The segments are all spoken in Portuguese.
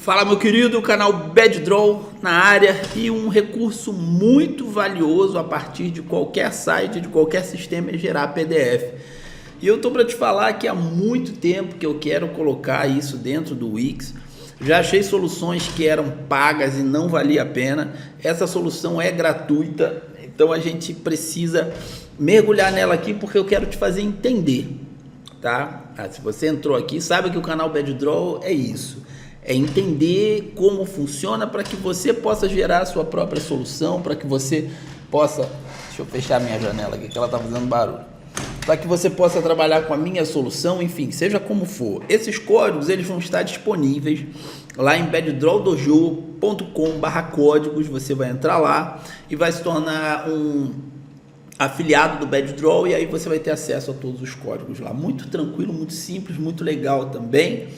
Fala, meu querido, canal Bad Draw na área, e um recurso muito valioso a partir de qualquer site, de qualquer sistema, é gerar PDF. E eu tô para te falar que há muito tempo que eu quero colocar isso dentro do Wix. Já achei soluções que eram pagas e não valia a pena. Essa solução é gratuita, então a gente precisa mergulhar nela aqui porque eu quero te fazer entender, tá? Se você entrou aqui, sabe que o canal Bad Draw é isso. É entender como funciona para que você possa gerar a sua própria solução, para que você possa... Deixa eu fechar minha janela aqui, que ela está fazendo barulho. Para que você possa trabalhar com a minha solução, enfim, seja como for. Esses códigos, eles vão estar disponíveis lá em baddrawdojo.com/códigos. Você vai entrar lá e vai se tornar um afiliado do Bad Draw, e aí você vai ter acesso a todos os códigos lá. Muito tranquilo, muito simples, muito legal também.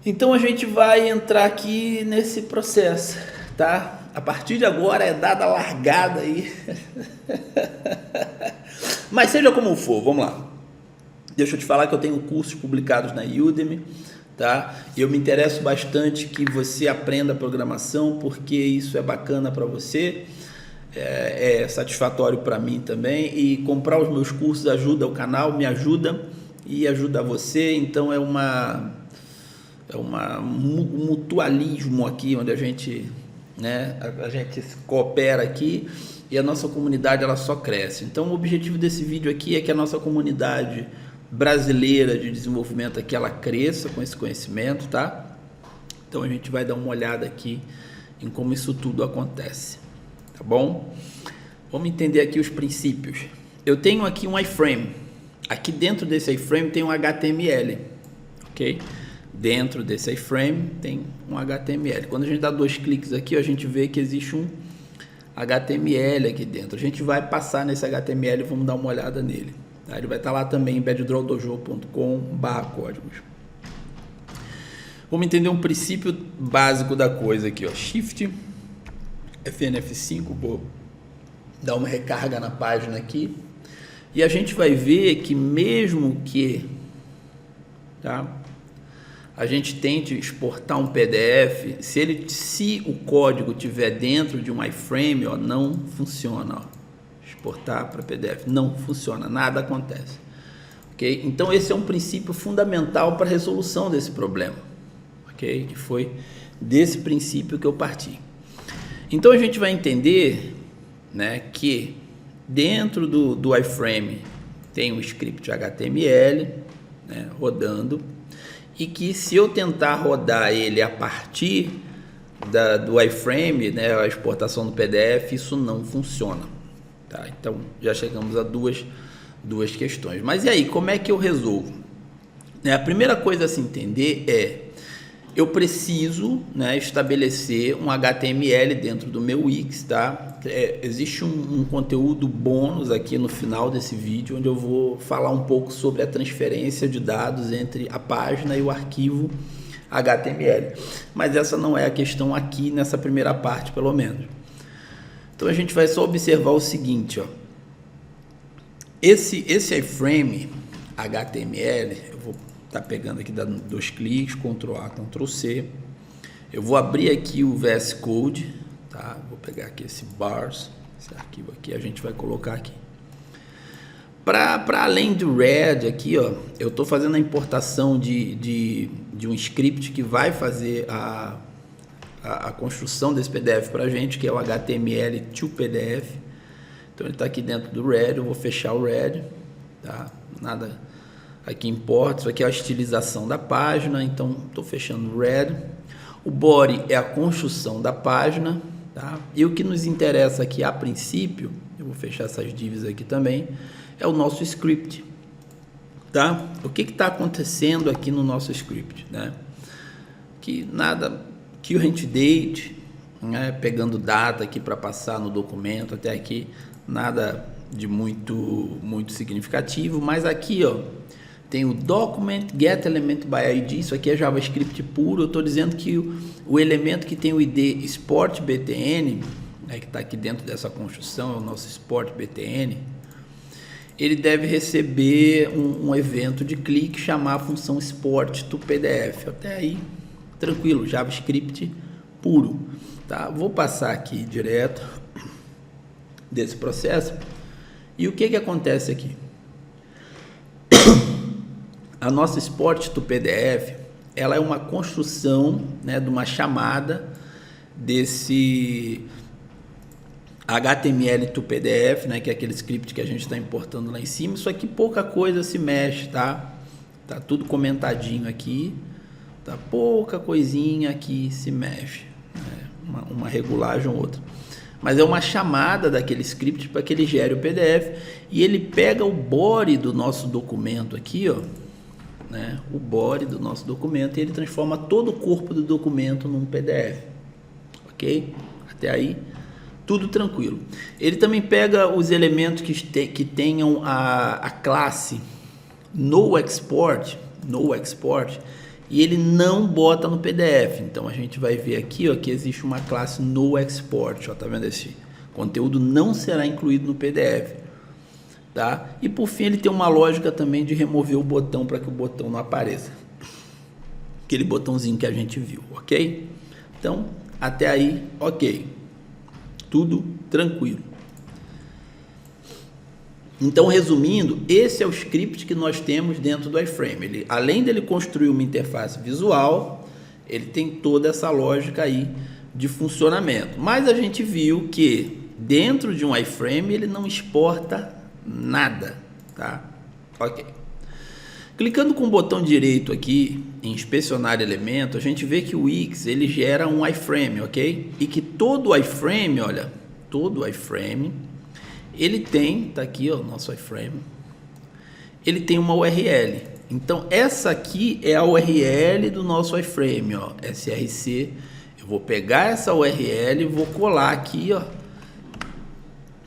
Então a gente vai entrar aqui nesse processo, tá? A partir de agora é dada a largada aí. Mas seja como for, vamos lá. Deixa eu te falar que eu tenho cursos publicados na Udemy, tá? Eu me interesso bastante que você aprenda programação, porque isso é bacana para você, é satisfatório para mim também, e comprar os meus cursos ajuda o canal, me ajuda e ajuda você. Então é um mutualismo aqui, onde a gente, né, a gente coopera aqui e a nossa comunidade ela só cresce. Então o objetivo desse vídeo aqui é que a nossa comunidade brasileira de desenvolvimento aqui ela cresça com esse conhecimento, tá? Então a gente vai dar uma olhada aqui em como isso tudo acontece, tá bom? Vamos entender aqui os princípios. Eu tenho aqui um iframe. Aqui dentro desse iframe tem um HTML, ok? Dentro desse iframe tem um HTML. Quando a gente dá dois cliques aqui, a gente vê que existe um HTML aqui dentro. A gente vai passar nesse HTML e vamos dar uma olhada nele, tá? Ele vai estar lá também em baddrawdojo.com/códigos. Vamos entender um princípio básico da coisa aqui, ó. Shift FNF5, vou dar uma recarga na página aqui. E a gente vai ver que mesmo que, tá, a gente tente exportar um PDF, se o código estiver dentro de um iframe, ó, não funciona, ó. Exportar para PDF não funciona, nada acontece, ok? Então esse é um princípio fundamental para a resolução desse problema, ok? E foi desse princípio que eu parti. Então a gente vai entender, né, que dentro do iframe tem um script HTML, né, rodando, e que se eu tentar rodar ele a partir do iframe, né, a exportação do PDF, isso não funciona, tá? Então já chegamos a duas questões. Mas e aí, como é que eu resolvo? A primeira coisa a se entender é: eu preciso, né, estabelecer um HTML dentro do meu Wix, tá? Existe um conteúdo bônus aqui no final desse vídeo, onde eu vou falar um pouco sobre a transferência de dados entre a página e o arquivo HTML. Mas essa não é a questão aqui nessa primeira parte, pelo menos. Então a gente vai só observar o seguinte, ó. Esse iframe HTML, eu vou estar pegando aqui, dando dois cliques, Ctrl A, Ctrl C. Eu vou abrir aqui o VS Code, tá? Vou pegar aqui esse bars, esse arquivo aqui, a gente vai colocar aqui. Para além do red aqui, ó, eu estou fazendo a importação de um script que vai fazer a construção desse PDF para a gente, que é o HTML to PDF. Então ele está aqui dentro do red, eu vou fechar o red, tá? Nada aqui importa, isso aqui é a estilização da página, então estou fechando o red. O body é a construção da página, tá? E o que nos interessa aqui a princípio, eu vou fechar essas divs aqui também, é o nosso script, tá? O que está acontecendo aqui no nosso script, né? Que nada, current date, né? Pegando data aqui para passar no documento, até aqui nada de muito significativo, mas aqui, ó, tem o document get element by ID. Isso aqui é JavaScript puro. Eu estou dizendo que o elemento que tem o ID export btn, né, que está aqui dentro dessa construção, é o nosso export btn, ele deve receber um evento de clique, chamar a função export to PDF. Até aí Tranquilo, JavaScript puro, tá? Vou passar aqui direto desse processo. E o que acontece aqui? A nossa Export to PDF, ela é uma construção, né, de uma chamada desse HTML to PDF, né, que é aquele script que a gente está importando lá em cima. Isso aqui pouca coisa se mexe, tá? Tá tudo comentadinho aqui, tá? Pouca coisinha aqui se mexe, né? Uma regulagem ou outra. Mas é uma chamada daquele script para que ele gere o PDF e ele pega o body do nosso documento aqui, ó, né? O body do nosso documento, e ele transforma todo o corpo do documento num PDF, ok? Até aí tudo tranquilo. Ele também pega os elementos que tenham a classe no export, e ele não bota no PDF. Então a gente vai ver aqui, ó, que existe uma classe no export, ó, tá vendo? Esse conteúdo não será incluído no PDF, tá? E por fim ele tem uma lógica também de remover o botão para que o botão não apareça, aquele botãozinho que a gente viu, ok? Então até aí, ok, tudo tranquilo. Então, resumindo, esse é o script que nós temos dentro do iframe. Ele, além dele construir uma interface visual, ele tem toda essa lógica aí de funcionamento. Mas a gente viu que dentro de um iframe ele não exporta nada, tá? Ok. Clicando com o botão direito aqui em inspecionar elemento, a gente vê que o Wix ele gera um iframe, ok? E que todo iframe, olha, todo iframe ele tem, tá aqui, ó, nosso iframe, ele tem uma URL. Então essa aqui é a URL do nosso iframe, ó, src. Eu vou pegar essa URL e vou colar aqui, ó,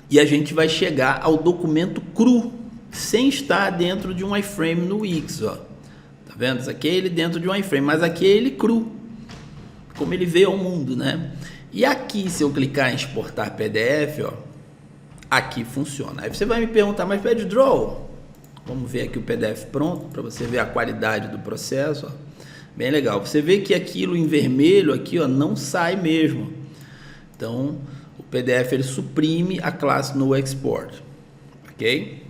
e a gente vai chegar ao documento cru, sem estar dentro de um iframe no Wix, ó. Tá vendo? Isso aqui é ele dentro de um iframe, mas aqui é ele cru, como ele veio ao mundo, né? E aqui, se eu clicar em exportar PDF, ó, aqui funciona. Aí você vai me perguntar, mas PedDraw, vamos ver aqui o PDF pronto, para você ver a qualidade do processo, ó. Bem legal. Você vê que aquilo em vermelho aqui, ó, não sai mesmo. Então, o PDF ele suprime a classe no export, ok?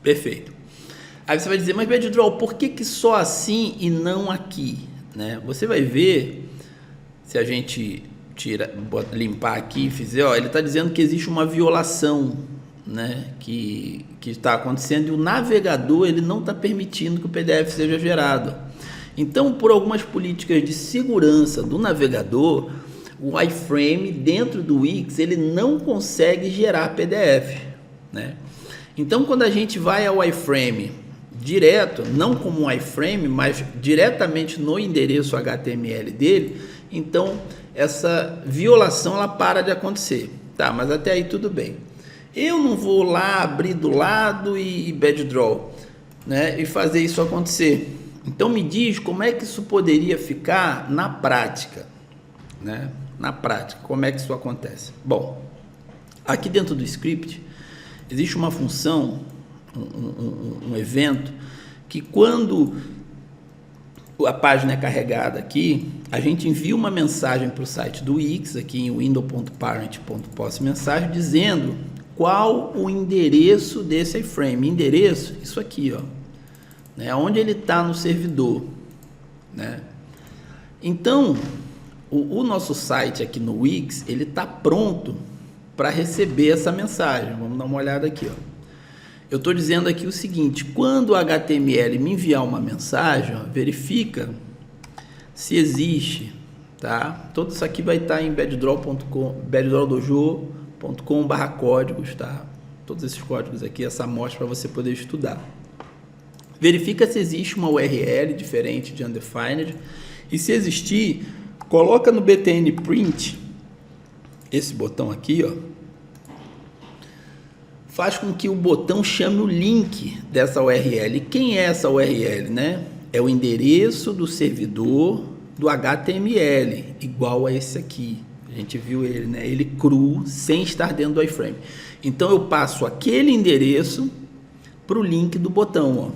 Perfeito. Aí você vai dizer, mas PedDraw, por que só assim e não aqui, né? Você vai ver, se a gente limpar aqui e fizer, ó, ele está dizendo que existe uma violação, né, que está acontecendo, e o navegador ele não está permitindo que o PDF seja gerado. Então, por algumas políticas de segurança do navegador, o iframe dentro do Wix ele não consegue gerar PDF, né? Então, quando a gente vai ao iframe direto, não como um iframe, mas diretamente no endereço HTML dele, então essa violação ela para de acontecer, tá? Mas até aí tudo bem. Eu não vou lá abrir do lado e PedDraw, né, e fazer isso acontecer. Então me diz como é que isso poderia ficar na prática, né? Na prática, como é que isso acontece? Bom, aqui dentro do script existe uma função, um evento, que quando a página é carregada aqui, a gente envia uma mensagem para o site do Wix, aqui em window.parent.postMensagem, dizendo qual o endereço desse iframe. Endereço, isso aqui, ó, né, onde ele está no servidor, né? Então, o nosso site aqui no Wix, ele está pronto para receber essa mensagem. Vamos dar uma olhada aqui, ó. Eu estou dizendo aqui o seguinte: quando o HTML me enviar uma mensagem, ó, verifica se existe, tá? Tudo isso aqui vai estar em bedrawdojo.com/códigos, tá? Todos esses códigos aqui, essa amostra para você poder estudar. Verifica se existe uma URL diferente de undefined, e se existir, coloca no btn print esse botão aqui, ó, faz com que o botão chame o link dessa URL. E quem é essa URL, né? É o endereço do servidor do HTML, igual a esse aqui. A gente viu ele, né? Ele cru, sem estar dentro do iframe. Então eu passo aquele endereço para o link do botão, ó.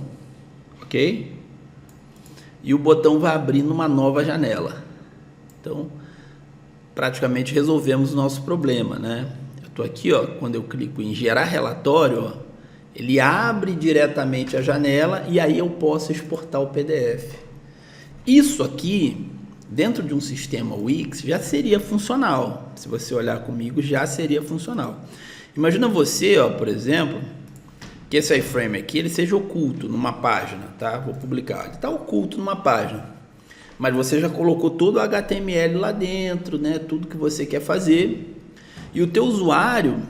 Ok? e o botão vai abrir numa nova janela. Então, praticamente resolvemos o nosso problema, né? Eu estou aqui, ó, quando eu clico em gerar relatório, ó, ele abre diretamente a janela e aí eu posso exportar o PDF. Isso aqui, dentro de um sistema Wix, já seria funcional. Se você olhar comigo, já seria funcional. Imagina você, ó, por exemplo, que esse iframe aqui ele seja oculto numa página, tá? Vou publicar. Ele está oculto numa página, mas você já colocou todo o HTML lá dentro, né? Tudo que você quer fazer. E o teu usuário,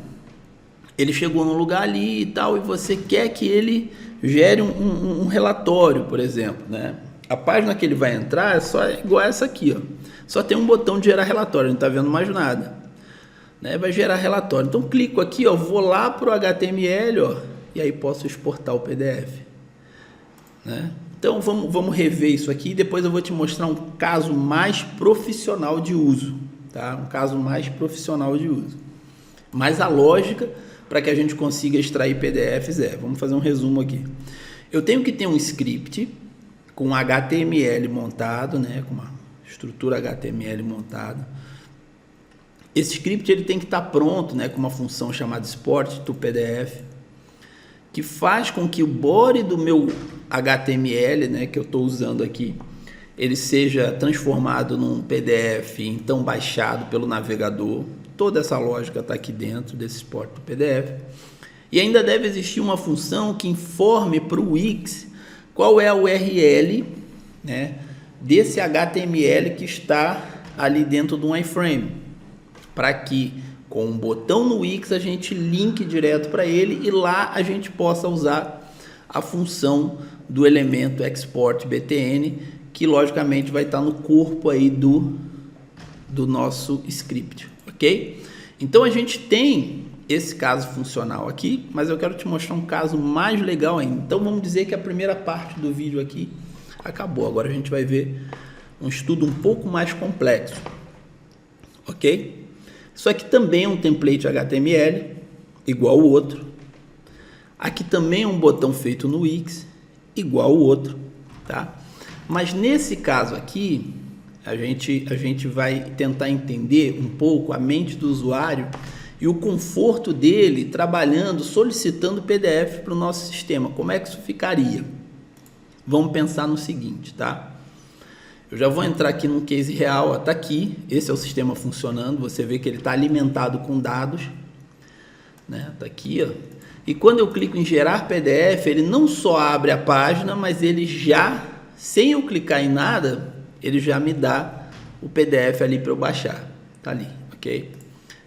ele chegou num lugar ali e tal, e você quer que ele gere um relatório, por exemplo, né? A página que ele vai entrar é só igual essa aqui, ó. Só tem um botão de gerar relatório, não está vendo mais nada, né? Vai gerar relatório. Então clico aqui, ó, vou lá para o HTML, ó, e aí posso exportar o PDF, né? Então vamos rever isso aqui e depois eu vou te mostrar um caso mais profissional de uso, tá? Um caso mais profissional de uso. Mas a lógica para que a gente consiga extrair PDFs vamos fazer um resumo aqui. Eu tenho que ter um script com HTML montado, né? Com uma estrutura HTML montada. Esse script ele tem que estar pronto, né? Com uma função chamada export to PDF, que faz com que o body do meu HTML, né, que eu estou usando aqui, ele seja transformado num PDF, então baixado pelo navegador. Toda essa lógica está aqui dentro desse export do PDF. E ainda deve existir uma função que informe para o Wix qual é a URL, né, desse HTML que está ali dentro do iframe, para que com um botão no Wix a gente linke direto para ele e lá a gente possa usar a função do elemento export btn, que logicamente vai estar no corpo aí do nosso script, ok? Então a gente tem esse caso funcional aqui, mas eu quero te mostrar um caso mais legal ainda. Então vamos dizer que a primeira parte do vídeo aqui acabou. Agora a gente vai ver um estudo um pouco mais complexo, ok? Isso aqui também é um template HTML, igual o outro. Aqui também é um botão feito no Wix, igual o outro, tá? Mas nesse caso aqui, a gente vai tentar entender um pouco a mente do usuário e o conforto dele trabalhando, solicitando PDF para o nosso sistema. Como é que isso ficaria? Vamos pensar no seguinte, tá? Eu já vou entrar aqui num case real, está aqui, esse é o sistema funcionando, você vê que ele está alimentado com dados, né? Está aqui, ó. E quando eu clico em gerar PDF, ele não só abre a página, mas ele já, sem eu clicar em nada, ele já me dá o PDF ali para eu baixar, tá ali, ok?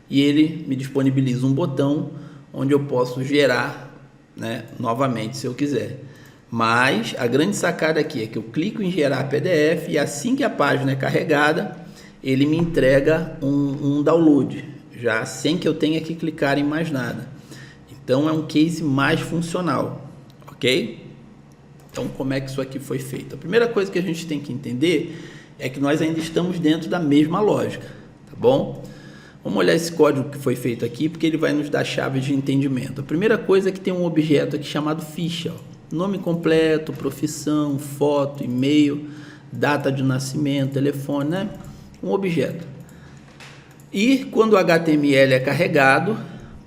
E ele me disponibiliza um botão onde eu posso gerar, né, novamente se eu quiser. Mas a grande sacada aqui é que eu clico em gerar PDF e assim que a página é carregada, ele me entrega um download, já sem que eu tenha que clicar em mais nada. Então é um case mais funcional, ok? Então como é que isso aqui foi feito? A primeira coisa que a gente tem que entender é que nós ainda estamos dentro da mesma lógica, tá bom? Vamos olhar esse código que foi feito aqui, porque ele vai nos dar chaves de entendimento. A primeira coisa é que tem um objeto aqui chamado ficha, ó. Nome completo, profissão, foto, e-mail, data de nascimento, telefone, né? Um objeto. E quando o HTML é carregado,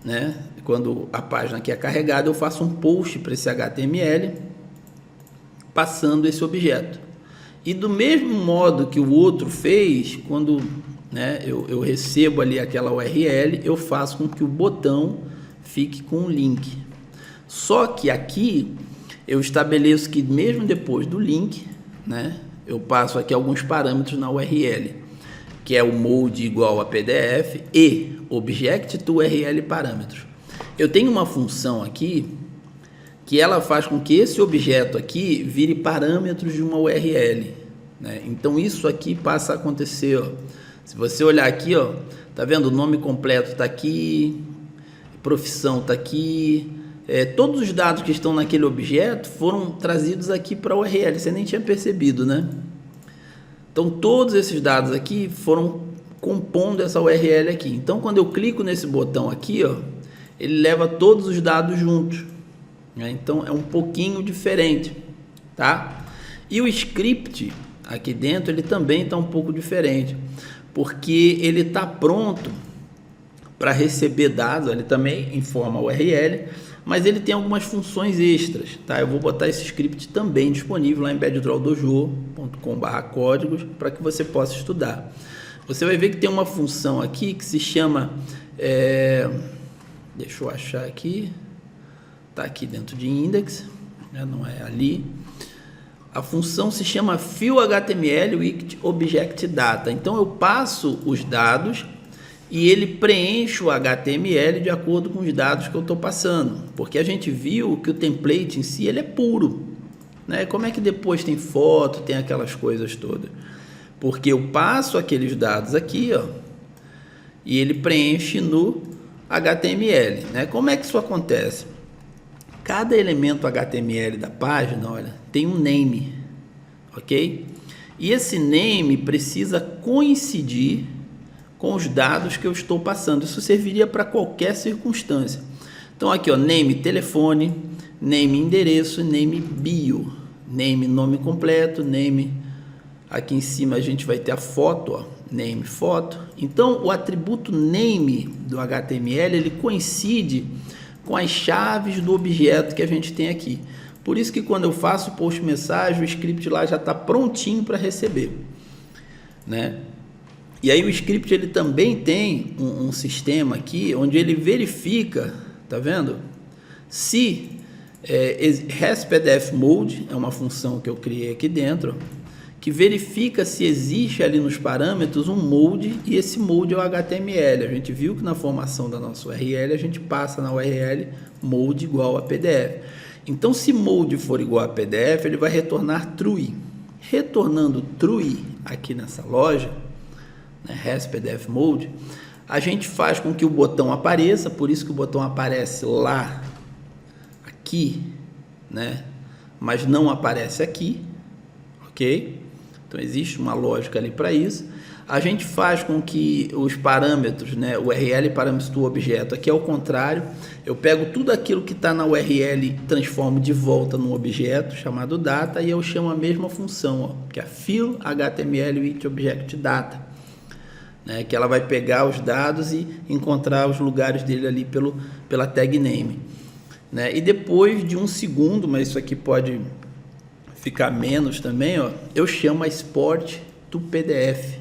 né? Quando a página aqui é carregada, eu faço um post para esse HTML passando esse objeto. E do mesmo modo que o outro fez, quando, né, eu recebo ali aquela URL, eu faço com que o botão fique com um link. Só que aqui eu estabeleço que mesmo depois do link, né, eu passo aqui alguns parâmetros na URL, que é o mode igual a PDF e object to URL parâmetros. Eu tenho uma função aqui que ela faz com que esse objeto aqui vire parâmetros de uma URL, né? Então isso aqui passa a acontecer, ó. Se você olhar aqui, ó, tá vendo? O nome completo está aqui, profissão está aqui, todos os dados que estão naquele objeto foram trazidos aqui para a URL, você nem tinha percebido, né? Então todos esses dados aqui foram compondo essa URL aqui. Então quando eu clico nesse botão aqui, ó, ele leva todos os dados juntos, né? Então é um pouquinho diferente, tá? E o script aqui dentro, ele também está um pouco diferente, porque ele está pronto para receber dados, ele também informa o URL, mas ele tem algumas funções extras, tá? Eu vou botar esse script também disponível lá em beddrawdojo.com/códigos para que você possa estudar. Você vai ver que tem uma função aqui que se chama, deixa eu achar aqui, tá aqui dentro de index, né? Não é ali. A função se chama fillHTML with object data. Então eu passo os dados e ele preenche o HTML de acordo com os dados que eu estou passando, porque a gente viu que o template em si ele é puro, né? Como é que depois tem foto, tem aquelas coisas todas? Porque eu passo aqueles dados aqui, ó, e ele preenche no HTML, né? Como é que isso acontece? Cada elemento HTML da página, olha, tem um name, ok? E esse name precisa coincidir com os dados que eu estou passando. Isso serviria para qualquer circunstância. Então aqui, ó, name telefone, name endereço, name bio, name nome completo, name, aqui em cima a gente vai ter a foto, ó, name foto. Então o atributo name do HTML ele coincide com as chaves do objeto que a gente tem aqui. Por isso que quando eu faço post mensagem, o script lá já está prontinho para receber, né? E aí o script ele também tem um sistema aqui onde ele verifica, tá vendo? Se hasPDF mode é uma função que eu criei aqui dentro, que verifica se existe ali nos parâmetros um mode, e esse mode é o HTML. A gente viu que na formação da nossa URL a gente passa na URL mode igual a PDF. Então se mode for igual a PDF, ele vai retornar true. Retornando true aqui nessa loja, hasPDF mode, a gente faz com que o botão apareça, por isso que o botão aparece lá, aqui, né? Mas não aparece aqui, ok? Então existe uma lógica ali para isso. A gente faz com que os parâmetros, né, URL parâmetros do objeto, aqui é o contrário, eu pego tudo aquilo que está na URL e transformo de volta num objeto chamado data, e eu chamo a mesma função, ó, que é fillHTML with object data. Né, que ela vai pegar os dados e encontrar os lugares dele ali pela tag name, né? E depois de 1 segundo, mas isso aqui pode ficar menos também, ó, eu chamo a export to PDF,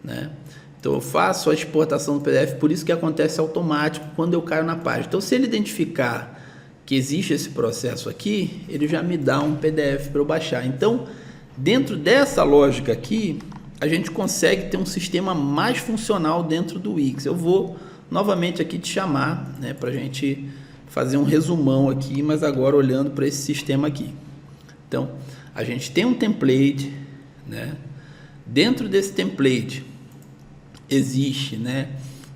né? Então eu faço a exportação do PDF, por isso que acontece automático quando eu caio na página. Então se ele identificar que existe esse processo aqui, ele já me dá um PDF para eu baixar. Então dentro dessa lógica aqui, a gente consegue ter um sistema mais funcional dentro do Wix. Eu vou novamente aqui te chamar, né, para a gente fazer um resumão aqui, mas agora olhando para esse sistema aqui. Então, a gente tem um template, né? Dentro desse template existe, né,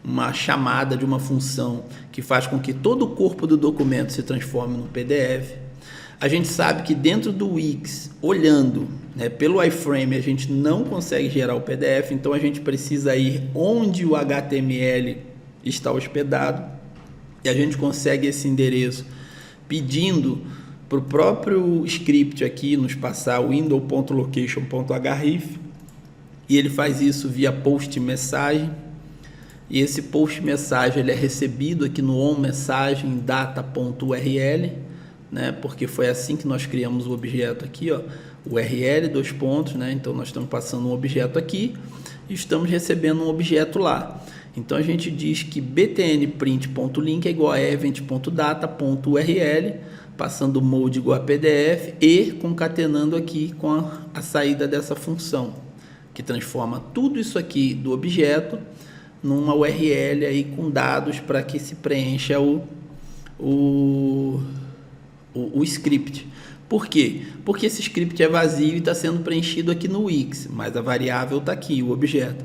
uma chamada de uma função que faz com que todo o corpo do documento se transforme no PDF. A gente sabe que dentro do Wix, olhando, né, pelo iframe, a gente não consegue gerar o PDF, então a gente precisa ir onde o HTML está hospedado, e a gente consegue esse endereço pedindo para o próprio script aqui nos passar o window.location.href, e ele faz isso via post mensagem, e esse post mensagem ele é recebido aqui no onMessagem data.url, né? Porque foi assim que nós criamos o objeto aqui, ó, URL, dois pontos, né? Então nós estamos passando um objeto aqui e estamos recebendo um objeto lá. Então a gente diz que btnprint.link é igual a event.data.url, passando o mode igual a PDF e concatenando aqui com a saída dessa função, que transforma tudo isso aqui do objeto numa URL aí com dados para que se preencha o script. Por quê? Porque esse script é vazio e está sendo preenchido aqui no Wix, mas a variável está aqui, o objeto.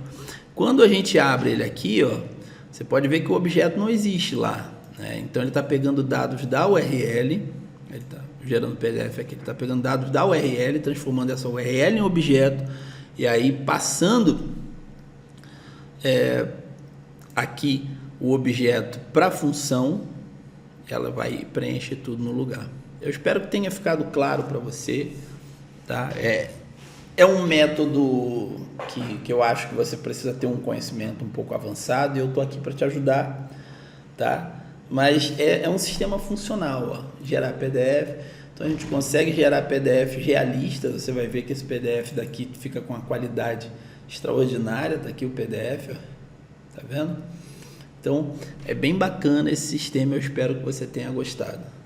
Quando a gente abre ele aqui, ó, você pode ver que o objeto não existe lá, né? Então ele está pegando dados da URL, ele está gerando PDF aqui, ele está pegando dados da URL, transformando essa URL em objeto, e aí passando aqui o objeto para a função, ela vai preencher tudo no lugar. Eu espero que tenha ficado claro para você, tá? É um método que eu acho que você precisa ter um conhecimento um pouco avançado, e eu estou aqui para te ajudar, tá? Mas é um sistema funcional, ó, gerar PDF. Então a gente consegue gerar PDF realistas. Você vai ver que esse PDF daqui fica com uma qualidade extraordinária. Tá aqui o PDF, ó. Tá vendo? Então é bem bacana esse sistema, eu espero que você tenha gostado.